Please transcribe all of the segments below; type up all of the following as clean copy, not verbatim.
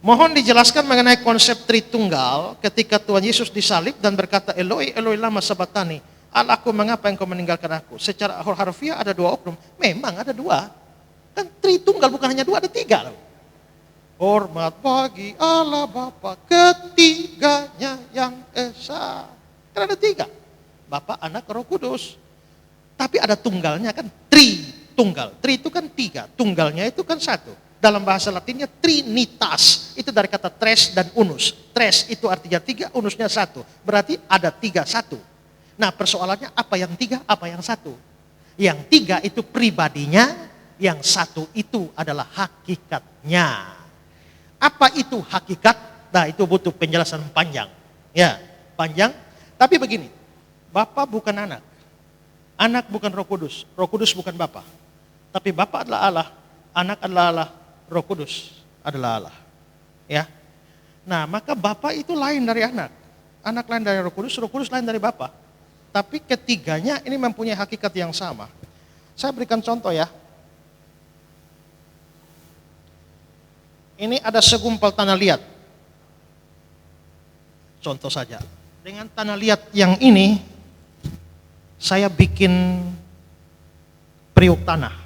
Mohon dijelaskan mengenai konsep Tritunggal ketika Tuhan Yesus disalib dan berkata, Eloi, Eloi lama sabatani, Allahku mengapa engkau meninggalkan aku? Secara harfiah ada dua oknum, memang ada dua. Kan Tritunggal bukan hanya dua, ada tiga loh. Hormat bagi Allah Bapa, ketiganya yang esa. Kan ada tiga, Bapa, Anak, Roh Kudus. Tapi ada tunggalnya kan, Tritunggal. Tri itu kan tiga, tunggalnya itu kan satu. Dalam bahasa Latinnya Trinitas, itu dari kata tres dan unus. Tres itu artinya tiga, unusnya satu. Berarti ada tiga satu. Nah persoalannya apa yang tiga, apa yang satu? Yang tiga itu pribadinya, yang satu itu adalah hakikatnya. Apa itu hakikat? Nah itu butuh penjelasan panjang. Ya, panjang. Tapi begini, Bapa bukan anak. Anak bukan Roh Kudus. Roh Kudus bukan Bapa. Tapi Bapa adalah Allah, Anak adalah Allah, Roh Kudus adalah Allah. Ya. Nah, maka Bapa itu lain dari anak. Anak lain dari Roh Kudus lain dari Bapa. Tapi ketiganya ini mempunyai hakikat yang sama. Saya berikan contoh ya. Ini ada segumpal tanah liat. Contoh saja. Dengan tanah liat yang ini, saya bikin periuk tanah.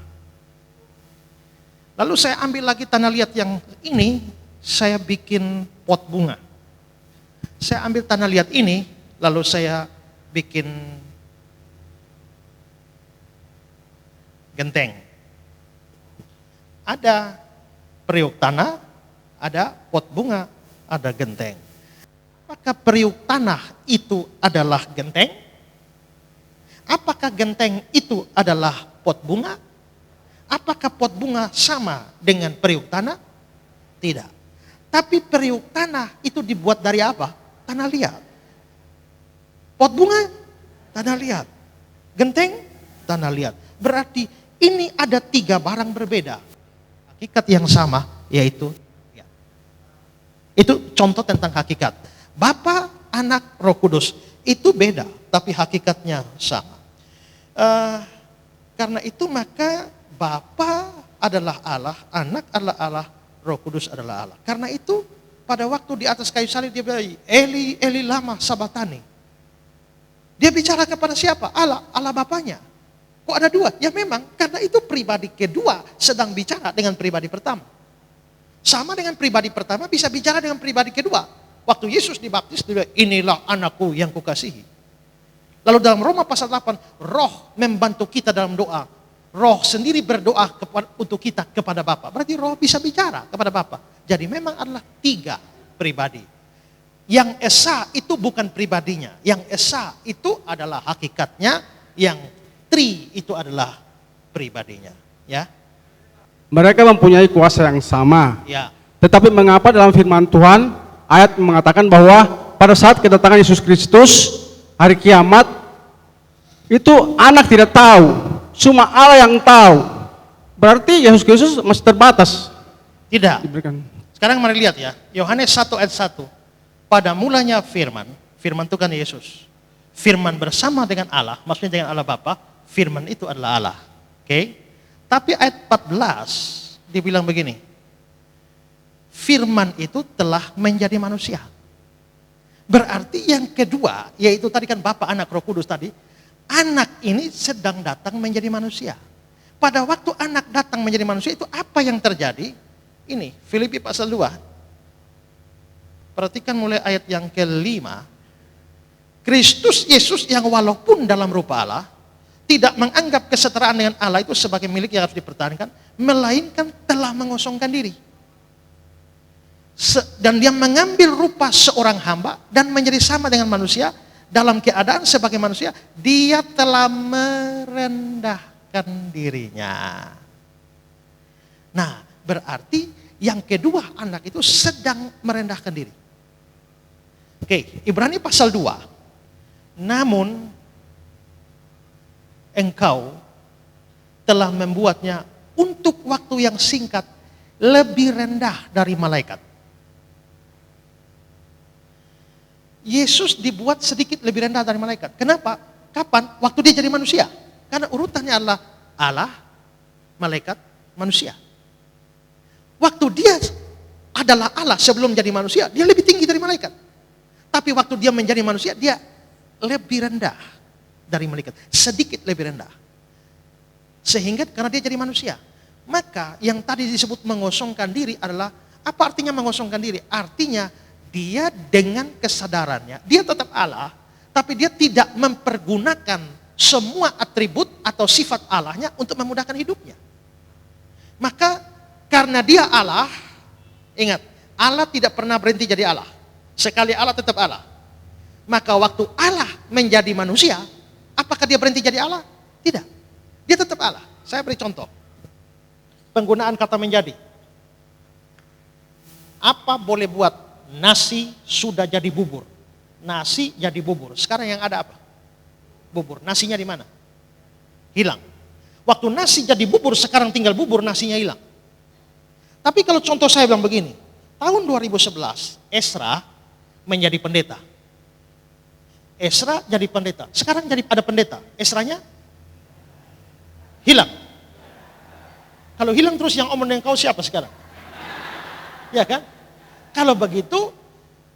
Lalu saya ambil lagi tanah liat yang ini, saya bikin pot bunga. Saya ambil tanah liat ini, lalu saya bikin genteng. Ada periuk tanah, ada pot bunga, ada genteng. Apakah periuk tanah itu adalah genteng? Apakah genteng itu adalah pot bunga? Apakah pot bunga sama dengan periuk tanah? Tidak. Tapi periuk tanah itu dibuat dari apa? Tanah liat. Pot bunga, tanah liat. Genteng, tanah liat. Berarti ini ada tiga barang berbeda. Hakikat yang sama, yaitu ya. Itu contoh tentang hakikat. Bapa, Anak, Roh Kudus. Itu beda, tapi hakikatnya sama. Karena itu maka Bapa adalah Allah, Anak adalah Allah, Roh Kudus adalah Allah. Karena itu pada waktu di atas kayu salib dia bilang, Eli, Eli lama sabatani. Dia bicara kepada siapa? Allah, Allah Bapanya. Kok ada dua? Ya memang, karena itu pribadi kedua sedang bicara dengan pribadi pertama. Sama dengan pribadi pertama bisa bicara dengan pribadi kedua. Waktu Yesus dibaptis, dia bilang, inilah anakku yang kukasihi. Lalu dalam Roma pasal 8, Roh membantu kita dalam doa. Roh sendiri berdoa untuk kita kepada Bapa. Berarti Roh bisa bicara kepada Bapa. Jadi memang adalah tiga pribadi. Yang esa itu bukan pribadinya. Yang esa itu adalah hakikatnya. Yang tri itu adalah pribadinya. Ya. Mereka mempunyai kuasa yang sama. Ya. Tetapi mengapa dalam firman Tuhan ayat mengatakan bahwa pada saat kedatangan Yesus Kristus hari kiamat itu anak tidak tahu, cuma Allah yang tahu. Berarti Yesus Kristus masih terbatas. Tidak. Diberikan. Sekarang mari lihat ya, Yohanes 1 ayat 1. Pada mulanya firman, firman itu kan Yesus. Firman bersama dengan Allah, maksudnya dengan Allah Bapa, firman itu adalah Allah. Oke? Tapi ayat 14 dibilang begini. Firman itu telah menjadi manusia. Berarti yang kedua, yaitu tadi kan Bapa, Anak, Roh Kudus tadi, anak ini sedang datang menjadi manusia. Pada waktu anak datang menjadi manusia itu apa yang terjadi? Ini, Filipi pasal 2. Perhatikan mulai ayat yang kelima. Kristus Yesus yang walaupun dalam rupa Allah, tidak menganggap kesetaraan dengan Allah itu sebagai milik yang harus dipertahankan, melainkan telah mengosongkan diri. Dan dia mengambil rupa seorang hamba dan menjadi sama dengan manusia. Dalam keadaan sebagai manusia, dia telah merendahkan dirinya. Nah, berarti yang kedua anak itu sedang merendahkan diri. Oke, Ibrani pasal 2. Namun engkau telah membuatnya untuk waktu yang singkat lebih rendah dari malaikat. Yesus dibuat sedikit lebih rendah dari malaikat. Kenapa? Kapan? Waktu dia jadi manusia. Karena urutannya adalah Allah, malaikat, manusia. Waktu dia adalah Allah sebelum jadi manusia, dia lebih tinggi dari malaikat. Tapi waktu dia menjadi manusia, dia lebih rendah dari malaikat. Sedikit lebih rendah. Sehingga karena dia jadi manusia. Maka yang tadi disebut mengosongkan diri adalah, apa artinya mengosongkan diri? Artinya dia dengan kesadarannya, dia tetap Allah, tapi dia tidak mempergunakan semua atribut atau sifat Allahnya untuk memudahkan hidupnya. Maka karena dia Allah, ingat, Allah tidak pernah berhenti jadi Allah. Sekali Allah tetap Allah. Maka waktu Allah menjadi manusia, apakah dia berhenti jadi Allah? Tidak. Dia tetap Allah. Saya beri contoh. Penggunaan kata menjadi. Apa boleh buat nasi sudah jadi bubur? Nasi jadi bubur. Sekarang yang ada apa? Bubur. Nasinya di mana? Hilang. Waktu nasi jadi bubur, sekarang tinggal bubur, nasinya hilang. Tapi kalau contoh saya bilang begini, tahun 2011, Esra menjadi pendeta. Esra jadi pendeta. Sekarang jadi ada pendeta. Esranya hilang. Kalau hilang terus yang omong dengan kau siapa sekarang? Ya kan? Kalau begitu,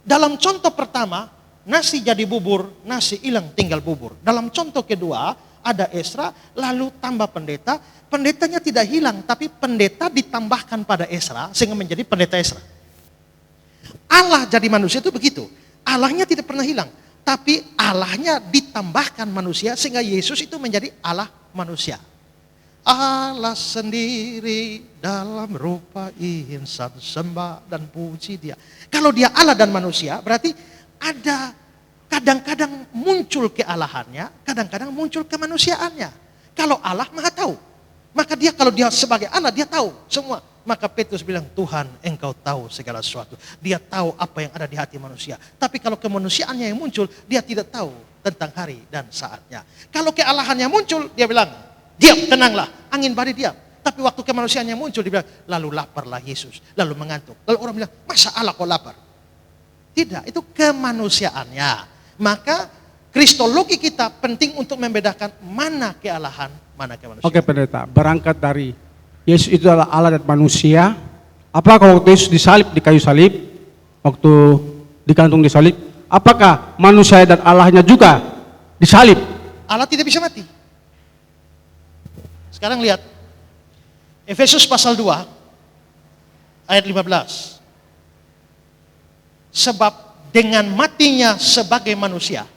dalam contoh pertama, nasi jadi bubur, nasi hilang tinggal bubur. Dalam contoh kedua, ada Esra, lalu tambah pendeta. Pendetanya tidak hilang, tapi pendeta ditambahkan pada Esra, sehingga menjadi pendeta Esra. Allah jadi manusia itu begitu. Allahnya tidak pernah hilang, tapi Allahnya ditambahkan manusia, sehingga Yesus itu menjadi Allah manusia. Allah sendiri dalam rupa insan, sembah dan puji dia. Kalau dia Allah dan manusia, berarti ada kadang-kadang muncul kealahannya, kadang-kadang muncul kemanusiaannya. Kalau Allah Maha tahu, maka dia kalau dia sebagai Allah, dia tahu semua. Maka Petrus bilang, Tuhan engkau tahu segala sesuatu. Dia tahu apa yang ada di hati manusia. Tapi kalau kemanusiaannya yang muncul, dia tidak tahu tentang hari dan saatnya. Kalau kealahannya muncul, dia bilang, diam, tenanglah, angin badai diam. Tapi waktu kemanusiaannya muncul, dia bilang, lalu laparlah Yesus, lalu mengantuk. Lalu orang bilang, masa Allah kok lapar? Tidak, itu kemanusiaannya. Maka kristologi kita penting untuk membedakan mana kealahan, mana kemanusiaan. Oke pendeta, berangkat dari Yesus itu adalah Allah dan manusia. Apakah waktu Yesus disalib di kayu salib, waktu digantung di salib, apakah manusia dan Allahnya juga disalib? Allah tidak bisa mati. Sekarang lihat, Efesus pasal 2, ayat 15. Sebab dengan matinya sebagai manusia.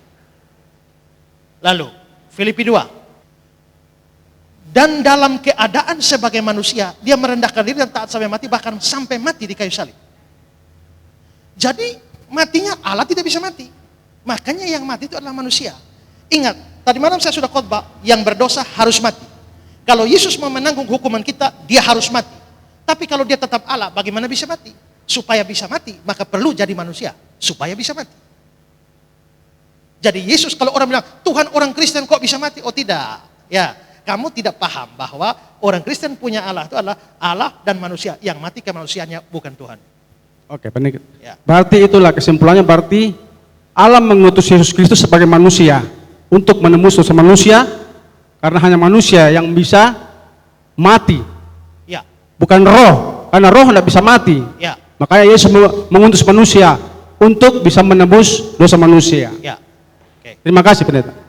Lalu, Filipi 2. Dan dalam keadaan sebagai manusia, dia merendahkan diri dan taat sampai mati, bahkan sampai mati di kayu salib. Jadi, matinya Allah tidak bisa mati. Makanya yang mati itu adalah manusia. Ingat, tadi malam saya sudah khotbah, yang berdosa harus mati. Kalau Yesus mau menanggung hukuman kita, dia harus mati. Tapi kalau dia tetap Allah, bagaimana bisa mati? Supaya bisa mati, maka perlu jadi manusia. Supaya bisa mati. Jadi Yesus, kalau orang bilang, Tuhan orang Kristen kok bisa mati? Oh tidak. Ya, kamu tidak paham bahwa orang Kristen punya Allah itu adalah Allah dan manusia. Yang mati kemanusiaannya bukan Tuhan. Oke, pendeta. Ya. Berarti itulah kesimpulannya, berarti Allah mengutus Yesus Kristus sebagai manusia untuk menembus dosa manusia, karena hanya manusia yang bisa mati. Ya. Bukan roh, karena roh tidak bisa mati. Ya. Makanya Yesus mengutus manusia untuk bisa menebus dosa manusia. Ya. Oke. Terima kasih pendeta.